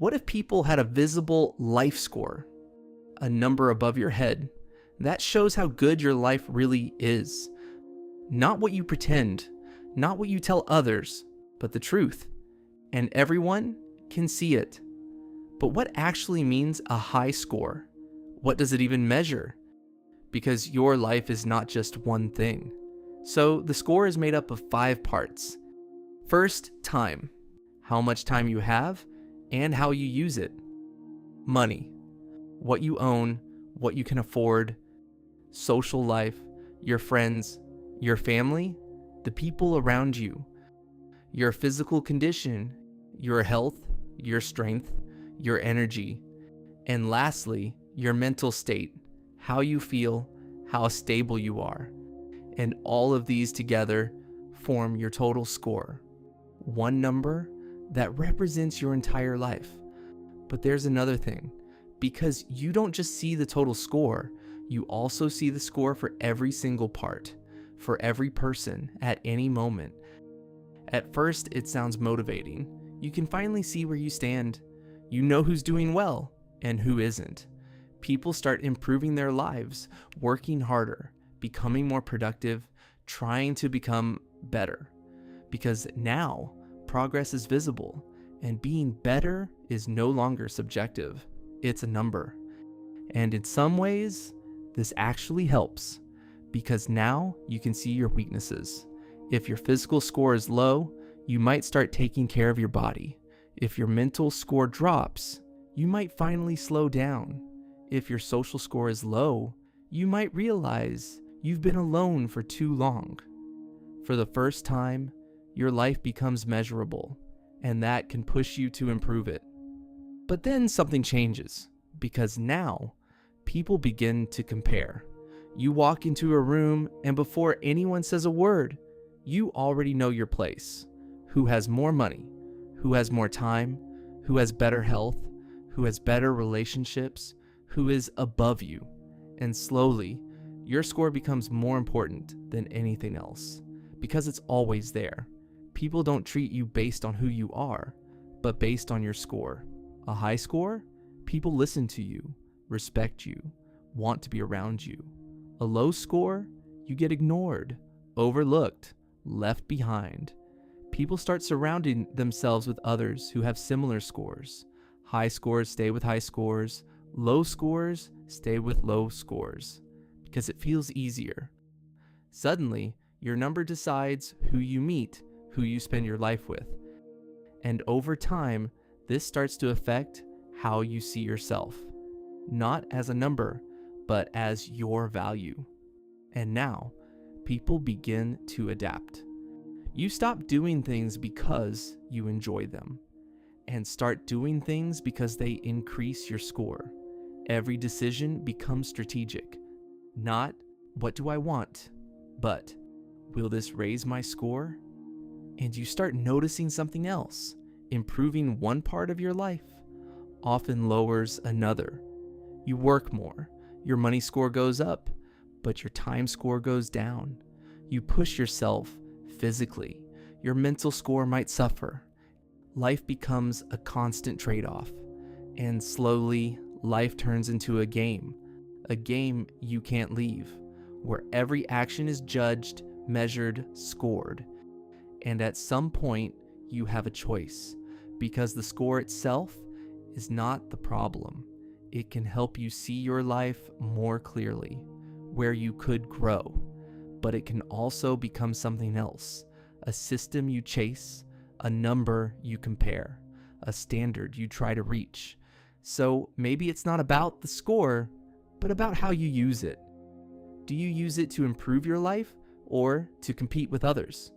What if people had a visible life score, a number above your head? That shows how good your life really is. Not what you pretend, not what you tell others, but the truth. And everyone can see it. But what actually means a high score? What does it even measure? Because your life is not just one thing. So the score is made up of 5 parts. First, time. How much time you have and how you use it. Money. What you own, what you can afford. Social life, your friends, your family, the people around you. Your physical condition, your health, your strength, your energy. And lastly, your mental state, how you feel, how stable you are. And all of these together form your total score. One number that represents your entire life. But there's another thing, because you don't just see the total score, you also see the score for every single part, for every person at any moment. At first, it sounds motivating. You can finally see where you stand. You know who's doing well and who isn't. People start improving their lives, working harder, becoming more productive, trying to become better. Because now, progress is visible, and being better is no longer subjective. It's a number. And in some ways, this actually helps, because now you can see your weaknesses. If your physical score is low, you might start taking care of your body. If your mental score drops, you might finally slow down. If your social score is low, you might realize you've been alone for too long. For the first time, your life becomes measurable, and that can push you to improve it. But then something changes, because now people begin to compare. You walk into a room, and before anyone says a word, you already know your place. Who has more money? Who has more time? Who has better health? Who has better relationships? Who is above you? And slowly, your score becomes more important than anything else, because it's always there. People don't treat you based on who you are, but based on your score. A high score? People listen to you, respect you, want to be around you. A low score? You get ignored, overlooked, left behind. People start surrounding themselves with others who have similar scores. High scores stay with high scores. Low scores stay with low scores, because it feels easier. Suddenly, your number decides who you meet, who you spend your life with. And over time, this starts to affect how you see yourself. Not as a number, but as your value. And now, people begin to adapt. You stop doing things because you enjoy them, and start doing things because they increase your score. Every decision becomes strategic. Not, what do I want? But, will this raise my score? And you start noticing something else. Improving one part of your life often lowers another. You work more. Your money score goes up, but your time score goes down. You push yourself physically. Your mental score might suffer. Life becomes a constant trade-off. And slowly, life turns into a game you can't leave, where every action is judged, measured, scored. And at some point, you have a choice, because the score itself is not the problem. It can help you see your life more clearly, where you could grow, but it can also become something else, a system you chase, a number you compare, a standard you try to reach. So maybe it's not about the score, but about how you use it. Do you use it to improve your life or to compete with others?